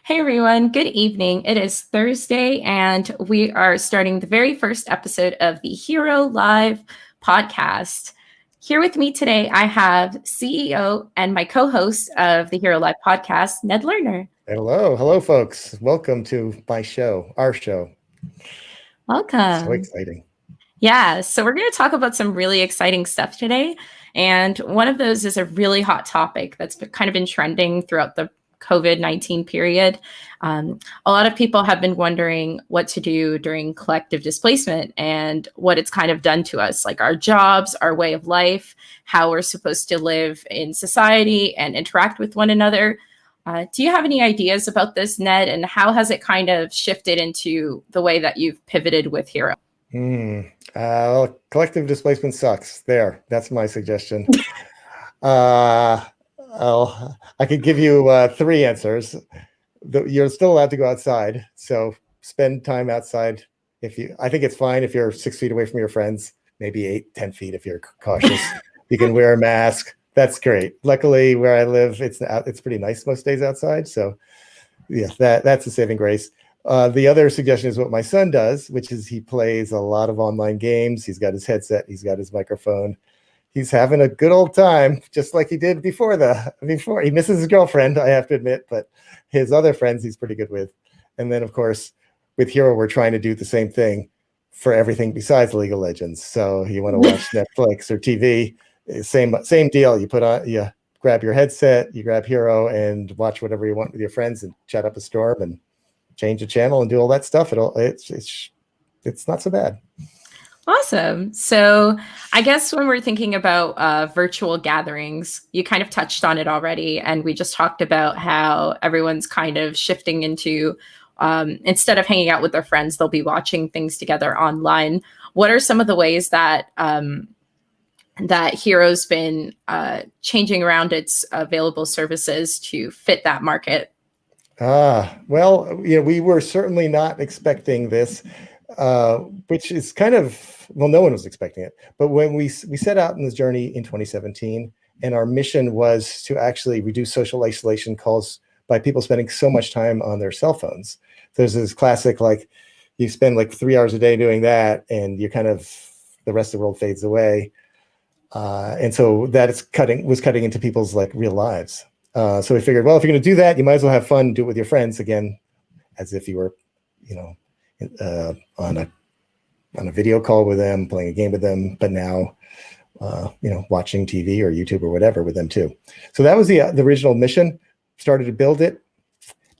Hey everyone, good evening. It is Thursday, and we are starting the very first episode of the Hearo.Live podcast. Here with me today, I have CEO and my co-host of the Hearo.Live podcast, Ned Lerner. Hello, folks. Welcome to my show, our show. Welcome. So exciting. Yeah, so we're going to talk about some really exciting stuff today. And one of those is a really hot topic that's kind of been trending throughout the COVID-19 period. A lot of people have been wondering what to do during collective displacement and what it's kind of done to us, like our jobs, our way of life, how we're supposed to live in society and interact with one another. Do you have any ideas about this, Ned, and how has it kind of shifted into the way that you've pivoted with Hearo? Well, collective displacement sucks. That's my suggestion. I could give you three answers. You're still allowed to go outside, so spend time outside. I think it's fine if you're 6 feet away from your friends, maybe 8-10 feet if you're cautious. You can wear a mask. That's great. Luckily, where I live, it's pretty nice most days outside. So, yeah, that's a saving grace. The other suggestion is what my son does, which is he plays a lot of online games. He's got his headset. He's got his microphone. He's having a good old time, just like he did before. He misses his girlfriend, I have to admit, but his other friends he's pretty good with. And then, of course, with Hearo, we're trying to do the same thing for everything besides League of Legends. So you want to watch Netflix or TV, same deal. You grab your headset, you grab Hearo, and watch whatever you want with your friends, and chat up a storm, and change the channel, and do all that stuff. It's not so bad. Awesome. So I guess when we're thinking about virtual gatherings, you kind of touched on it already. And we just talked about how everyone's kind of shifting into, instead of hanging out with their friends, they'll be watching things together online. What are some of the ways that that Hearo's been changing around its available services to fit that market? Well, we were certainly not expecting this. Which is kind of, well, no one was expecting it. But when we set out on this journey in 2017, and our mission was to actually reduce social isolation caused by people spending so much time on their cell phones. There's this classic, like, you spend like 3 hours a day doing that, and you kind of, the rest of the world fades away. And so that was cutting into people's like real lives. So we figured, well, if you're going to do that, you might as well have fun, do it with your friends again, as if you were, on a video call with them, playing a game with them, but now, watching TV or YouTube or whatever with them too. So that was the original mission. Started to build it,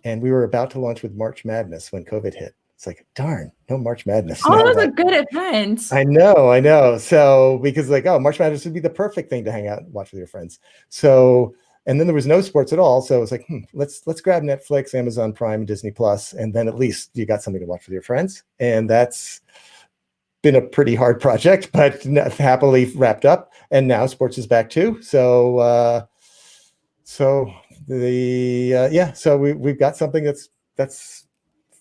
and we were about to launch with March Madness when COVID hit. It's like, darn, no March Madness. Oh, that was a good event. I know. So because March Madness would be the perfect thing to hang out and watch with your friends. So. And then there was no sports at all. So it's like, let's grab Netflix, Amazon Prime, Disney Plus, and then at least you got something to watch with your friends. And that's been a pretty hard project, but happily wrapped up. And now sports is back too. So we've got something that's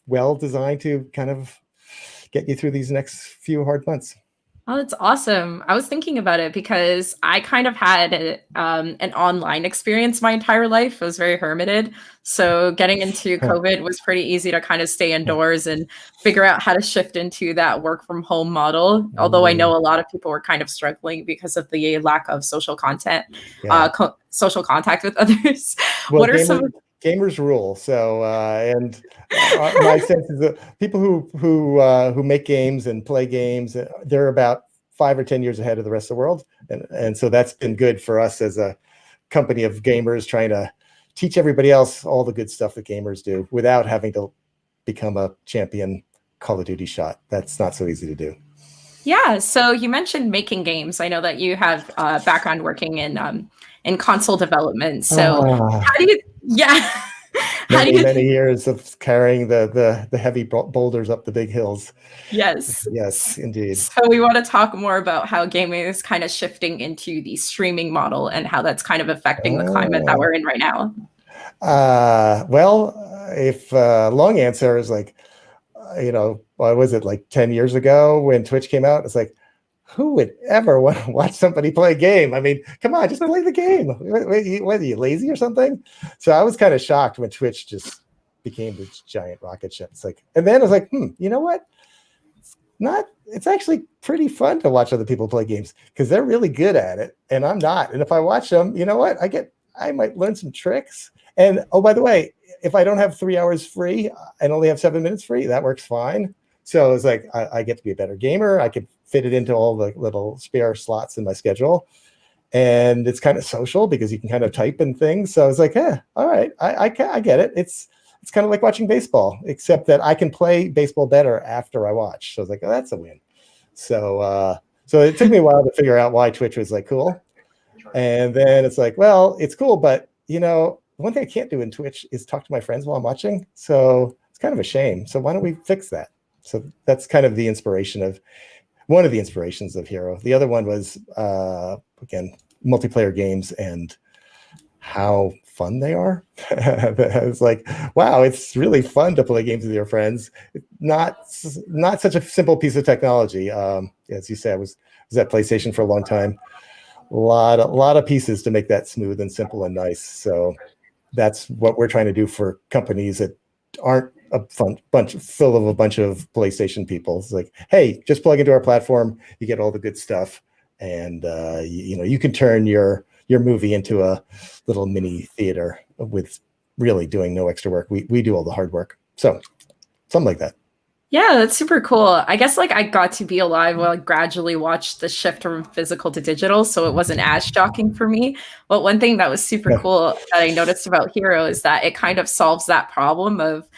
well designed to kind of get you through these next few hard months. Oh, that's awesome. I was thinking about it because I kind of had an online experience my entire life. I was very hermited. So getting into COVID was pretty easy to kind of stay indoors and figure out how to shift into that work from home model. Although I know a lot of people were kind of struggling because of the lack of social contact with others. Well, what are some gamers rule? So, and my sense is that people who make games and play games, they're about 5 or 10 years ahead of the rest of the world, and so that's been good for us as a company of gamers trying to teach everybody else all the good stuff that gamers do without having to become a champion Call of Duty shot. That's not so easy to do. Yeah. So you mentioned making games. I know that you have background working in console development. So how do you? Yeah. Many years of carrying the heavy boulders up the big hills. Yes, indeed. So we want to talk more about how gaming is kind of shifting into the streaming model and how that's kind of affecting the climate that we're in right now. Well, if long answer is like, what was it, like 10 years ago when Twitch came out? It's like, who would ever want to watch somebody play a game? I mean, come on, just play the game. What are you, lazy or something? So I was kind of shocked when Twitch just became this giant rocket ship. It's like, and then I was like, you know what? It's actually pretty fun to watch other people play games because they're really good at it and I'm not. And if I watch them, you know what? I might learn some tricks. And oh, by the way, if I don't have 3 hours free and only have 7 minutes free, that works fine. So it's like, I get to be a better gamer. I can fit it into all the little spare slots in my schedule. And it's kind of social because you can kind of type and things. So I was like, all right, I get it. It's kind of like watching baseball, except that I can play baseball better after I watch. So I was like, oh, that's a win. So it took me a while to figure out why Twitch was like cool. And then it's like, well, it's cool, but one thing I can't do in Twitch is talk to my friends while I'm watching. So it's kind of a shame. So why don't we fix that? So that's kind of one of the inspirations of Hearo. The other one was, again, multiplayer games and how fun they are. I was like, wow, it's really fun to play games with your friends. Not such a simple piece of technology. As you said, I was at PlayStation for a long time. A lot of pieces to make that smooth and simple and nice. So that's what we're trying to do for companies that aren't a bunch of PlayStation people. It's like, hey, just plug into our platform, you get all the good stuff, and you can turn your movie into a little mini theater with really doing no extra work. We do all the hard work. So something like that. Yeah, that's super cool. I guess I got to be alive while I gradually watched the shift from physical to digital, so it wasn't as shocking for me. But one thing that was super cool that I noticed about Hearo is that it kind of solves that problem of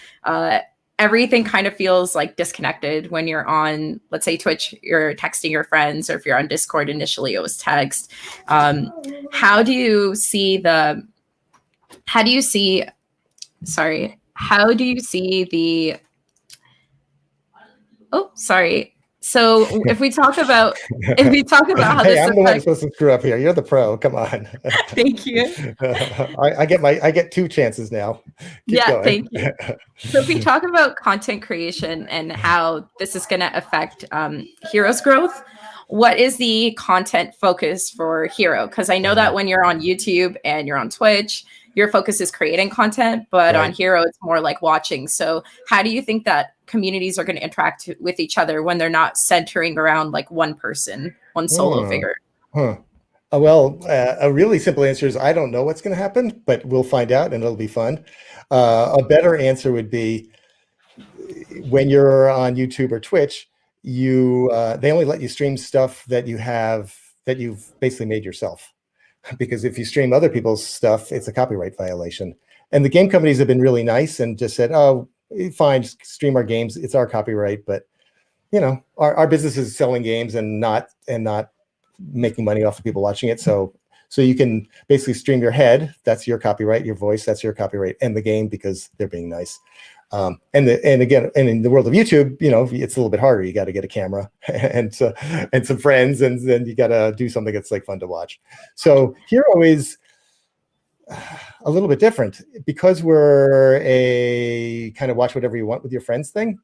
everything kind of feels like disconnected when you're on, let's say, Twitch, you're texting your friends, or if you're on Discord, initially it was text. How do you see the Oh, sorry. So if we talk about how hey, this I'm the one supposed to screw up here. You're the pro. Come on. Thank you. I get 2 chances now. Keep going. Thank you. So if we talk about content creation and how this is going to affect Hearo's growth, what is the content focus for Hearo? Because I know that when you're on YouTube and you're on Twitch, your focus is creating content, but on Hearo, it's more like watching. So how do you think that communities are going to interact with each other when they're not centering around like one person, one solo figure? Well, a really simple answer is I don't know what's going to happen, but we'll find out and it'll be fun. A better answer would be when you're on YouTube or Twitch, they only let you stream stuff that you've basically made yourself. Because if you stream other people's stuff, it's a copyright violation. And the game companies have been really nice and just said, oh, fine, stream our games. It's our copyright. But, our business is selling games and not making money off of people watching it. So you can basically stream your head. That's your copyright. Your voice, that's your copyright. And the game, because they're being nice. And again, in the world of YouTube, it's a little bit harder. You got to get a camera and some friends, and then you got to do something that's like fun to watch. So Hearo is a little bit different because we're a kind of watch whatever you want with your friends thing.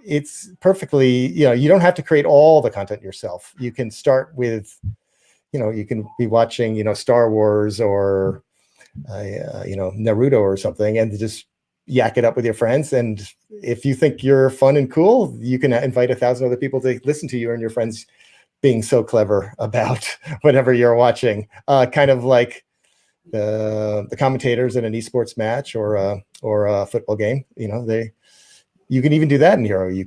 It's perfectly, you don't have to create all the content yourself. You can start with, you can be watching, Star Wars or, Naruto or something, and just yak it up with your friends. And if you think you're fun and cool, you can invite 1,000 other people to listen to you and your friends being so clever about whatever you're watching. Kind of like the commentators in an esports match or a football game. You can even do that in Hearo. You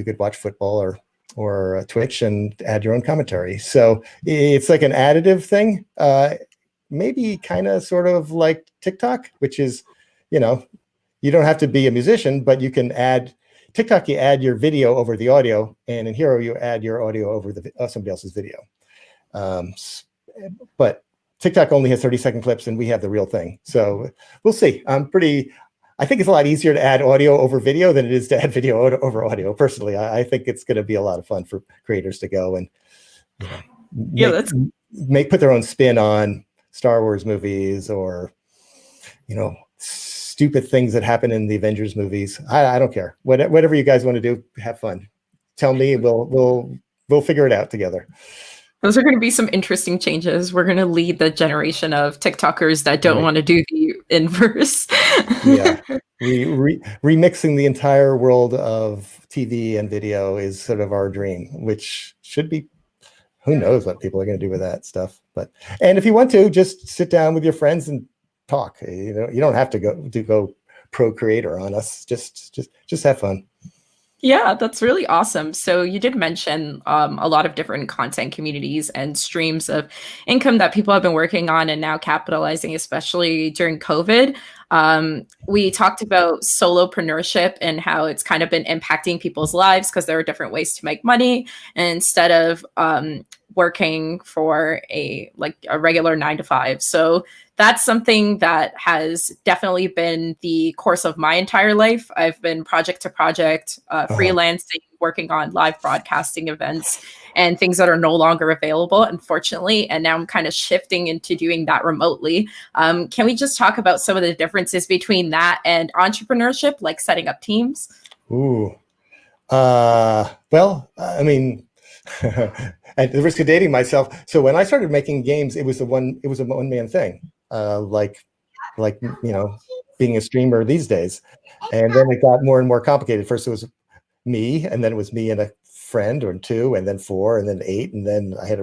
could watch football or Twitch and add your own commentary. So it's like an additive thing. Maybe kind of sort of like TikTok, which is, you don't have to be a musician, but you can add TikTok. You add your video over the audio, and in Hearo you add your audio over somebody else's video. But TikTok only has 30-second clips, and we have the real thing. So we'll see. I think it's a lot easier to add audio over video than it is to add video over audio. Personally, I think it's going to be a lot of fun for creators to go and put their own spin on Star Wars movies or stupid things that happen in the Avengers movies. I don't care. Whatever you guys want to do, have fun. Tell me, we'll figure it out together. Those are going to be some interesting changes. We're going to lead the generation of TikTokers that don't want to do the inverse. Yeah. Remixing the entire world of TV and video is sort of our dream, which should be, who knows what people are going to do with that stuff. But, and if you want to, just sit down with your friends and talk. You don't have to go pro creator on us. Just have fun. Yeah, that's really awesome. So you did mention a lot of different content communities and streams of income that people have been working on and now capitalizing, especially during COVID. We talked about solopreneurship and how it's kind of been impacting people's lives because there are different ways to make money. And instead of working for a regular 9 to 5. So that's something that has definitely been the course of my entire life. I've been project to project, freelancing, working on live broadcasting events and things that are no longer available, unfortunately. And now I'm kind of shifting into doing that remotely. Can we just talk about some of the differences between that and entrepreneurship, like setting up teams? Ooh. Well, I mean, at the risk of dating myself, so when I started making games, it was a one-man thing, like being a streamer these days. And then it got more and more complicated. First it was me, and then it was me and a friend, or two, and then 4, and then 8, and then I had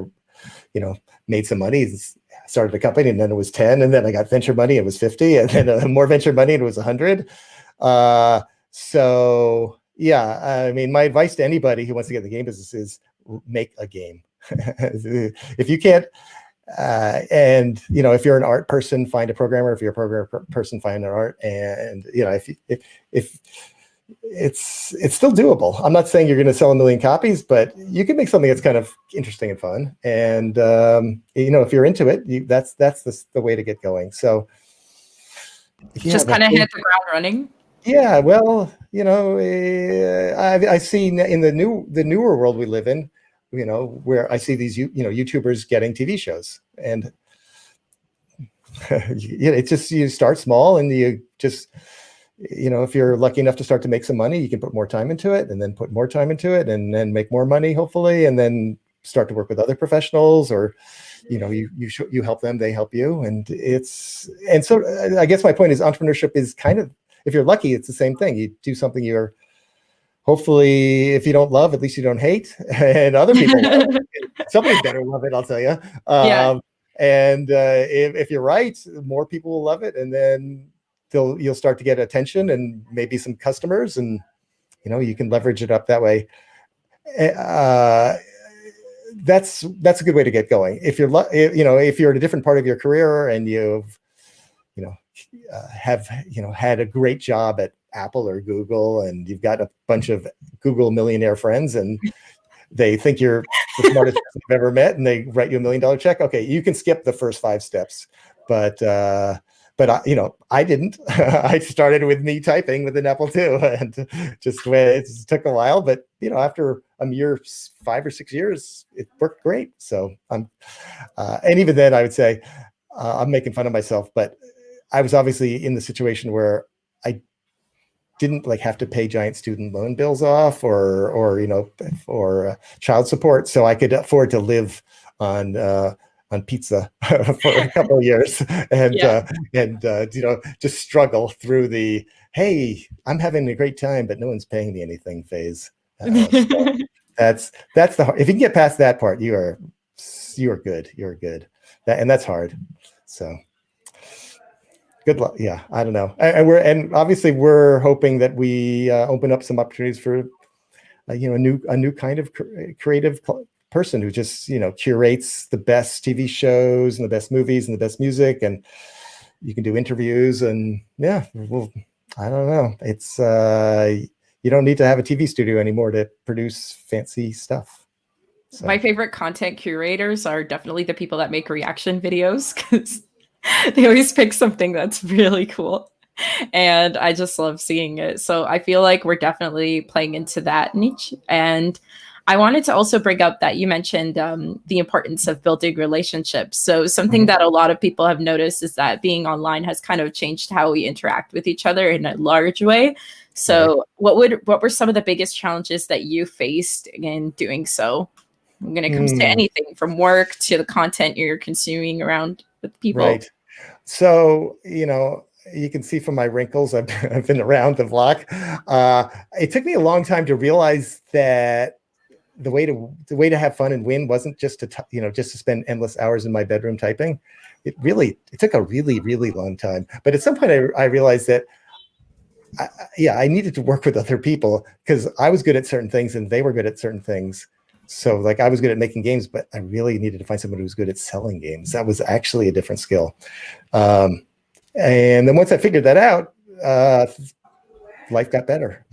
made some money, started a company, and then it was 10, and then I got venture money, it was 50, and then more venture money, and it was 100. So yeah, I mean, my advice to anybody who wants to get in the game business is make a game. If you can't, and if you're an art person, find a programmer. If you're a programmer person, find an art. And if it's still doable. I'm not saying you're going to sell 1 million copies, but you can make something that's kind of interesting and fun. And if you're into it, that's the way to get going. So just kind of hit the ground running. Yeah, well, I see in the newer world we live in, where I see these YouTubers getting TV shows, and it's just, you start small, and you just, if you're lucky enough to start to make some money, you can put more time into it, and then put more time into it, and then make more money, hopefully, and then start to work with other professionals, or you help them, they help you, and so I guess my point is entrepreneurship is kind of, if you're lucky, it's the same thing. You do something you're, hopefully, if you don't love, at least you don't hate, and other people love. Somebody better love it, I'll tell you. Yeah. And if you're right, more people will love it, and then you'll start to get attention and maybe some customers, and you can leverage it up that way. That's a good way to get going. If you're if you're at a different part of your career and you've have had a great job at Apple or Google, and you've got a bunch of Google millionaire friends, and they think you're the smartest person you've ever met, and they write you $1 million check. Okay, you can skip the first 5 steps, but I didn't. I started with me typing with an Apple II, and it took a while, but after a mere 5 or 6 years, it worked great. So and even then, I would say I'm making fun of myself, but I was obviously in the situation where I didn't have to pay giant student loan bills off, or child support, so I could afford to live on pizza for a couple of years, and just struggle through the, hey, I'm having a great time, but no one's paying me anything phase. So that's if you can get past that part, you're good. You're good. And that's hard. So. Good luck. Yeah, I don't know. And obviously we're hoping that we open up some opportunities for a new kind of creative person who just curates the best TV shows and the best movies and the best music, and you can do interviews, and I don't know. It's you don't need to have a TV studio anymore to produce fancy stuff. So. My favorite content curators are definitely the people that make reaction videos, because they always pick something that's really cool, and I just love seeing it. So I feel like we're definitely playing into that niche. And I wanted to also bring up that you mentioned the importance of building relationships. So something that a lot of people have noticed is that being online has kind of changed how we interact with each other in a large way. So what were some of the biggest challenges that you faced in doing so when it comes to anything from work to the content you're consuming around with people? Right. So, you can see from my wrinkles, I've been around the block. It took me a long time to realize that the way to have fun and win wasn't just just to spend endless hours in my bedroom typing. It took a really, really long time. But at some point I realized that I needed to work with other people, because I was good at certain things and they were good at certain things. So like I was good at making games, but I really needed to find someone who was good at selling games. That was actually a different skill. And then once I figured that out, life got better.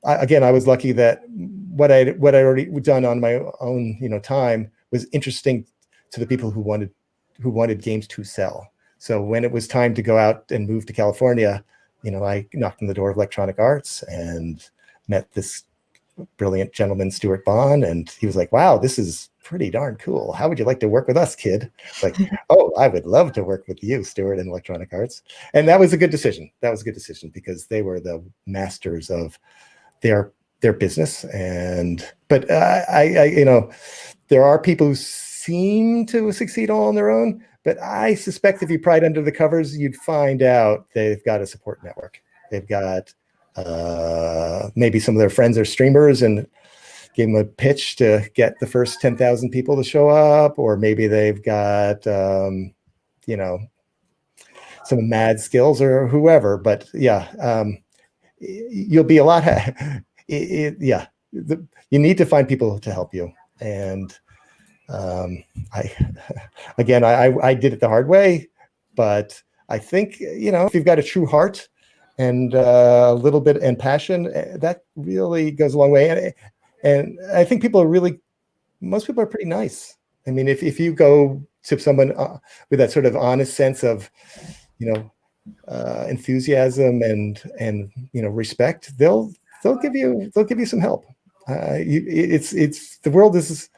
Again, I was lucky that what I'd already done on my own, time was interesting to the people who wanted games to sell. So when it was time to go out and move to California, I knocked on the door of Electronic Arts and met this brilliant gentleman, Stuart Bond, and he was like, "Wow, this is pretty darn cool. How would you like to work with us, kid?" Like, "Oh, I would love to work with you, Stuart, in Electronic Arts." And that was a good decision. Because they were the masters of their business. But there are people who seem to succeed all on their own, but I suspect if you pried under the covers, you'd find out they've got a support network. They've got maybe some of their friends are streamers and give them a pitch to get the first 10,000 people to show up, or maybe they've got some mad skills or whoever. But you'll be a lot. You need to find people to help you. And I did it the hard way, but I think, if you've got a true heart and a little bit and passion, that really goes a long way. And I think most people are pretty nice. I mean, if you go to someone with that sort of honest sense of, enthusiasm and respect, they'll give you some help. The world is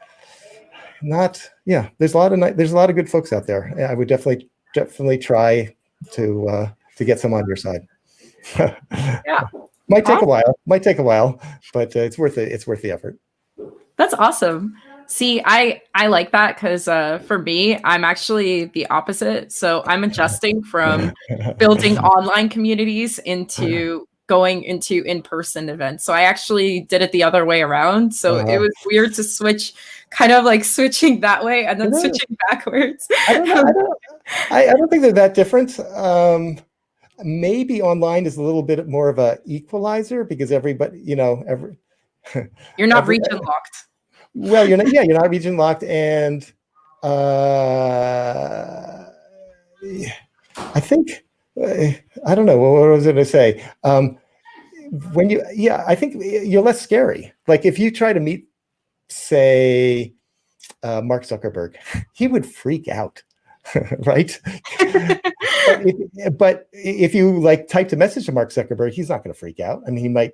not, there's a lot of good folks out there. I would definitely try to get some on your side. Yeah. Might take a while, but it's worth it. It's worth the effort. That's awesome. See, I like that, because for me, I'm actually the opposite. So I'm adjusting from building online communities into going into in-person events. So I actually did it the other way around. So it was weird to switch, kind of like switching that way and then switching backwards. I don't think they're that different. Maybe online is a little bit more of a equalizer, because everybody, you're not region locked. Well, you're not region locked. And I think, I don't know, what was I going to say? I think you're less scary. Like if you try to meet, say, Mark Zuckerberg, he would freak out. Right? but if you typed a message to Mark Zuckerberg, he's not going to freak out. I mean, he might,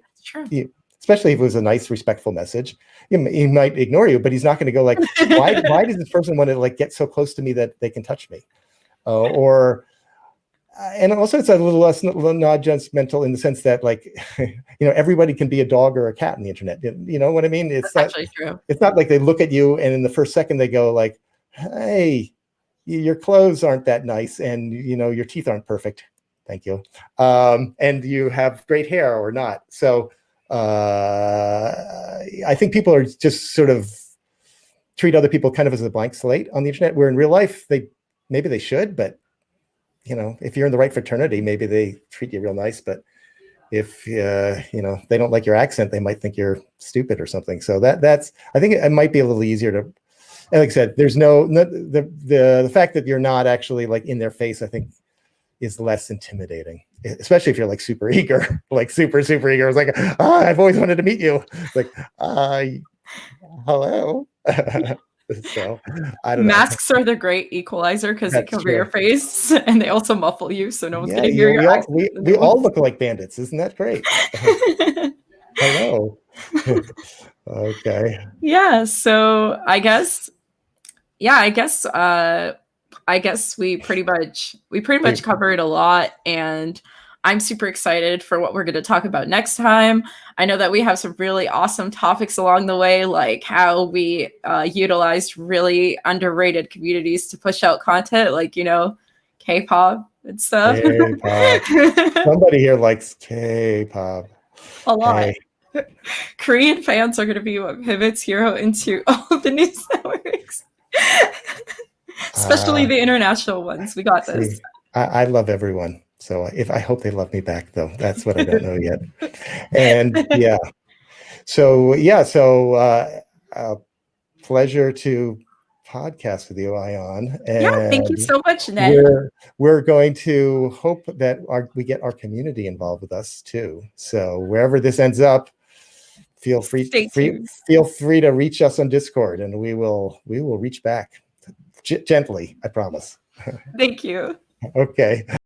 especially if it was a nice, respectful message, he might ignore you, but he's not going to go like, why does this person want to get so close to me that they can touch me? And also it's a little less non-judgmental in the sense that everybody can be a dog or a cat on the internet. You know what I mean? It's actually true. It's not like they look at you and in the first second they go like, "Hey, your clothes aren't that nice, and your teeth aren't perfect. Thank you. And you have great hair or not." So I think people are just sort of treat other people kind of as a blank slate on the internet, where in real life maybe they should, but if you're in the right fraternity, maybe they treat you real nice. But if they don't like your accent, they might think you're stupid or something. So that's I think it might be a little easier to. And like I said, there's the fact that you're not actually in their face, I think, is less intimidating, especially if you're super eager, super eager. It's like, I've always wanted to meet you. It's like, hello. So I don't know. Masks are the great equalizer, because they cover your face and they also muffle you, so no one's going to hear your accent. We all look like bandits. Isn't that great? Hello. Okay. Yeah. So I guess we pretty much covered a lot, and I'm super excited for what we're going to talk about next time. I know that we have some really awesome topics along the way, like how we utilized really underrated communities to push out content, K-pop and stuff. K-pop. Somebody here likes K-pop. A lot. Hey. Korean fans are going to be what pivots Hearo into all of the news networks. Especially the international ones. We got this. I love everyone. So I hope they love me back, though. That's what I don't know yet. And yeah. So pleasure to podcast with you, Ayan. And yeah, thank you so much, Ned. We're going to hope that we get our community involved with us too. So wherever this ends up, feel free to reach us on Discord, and we will reach back gently, I promise. Thank you. Okay.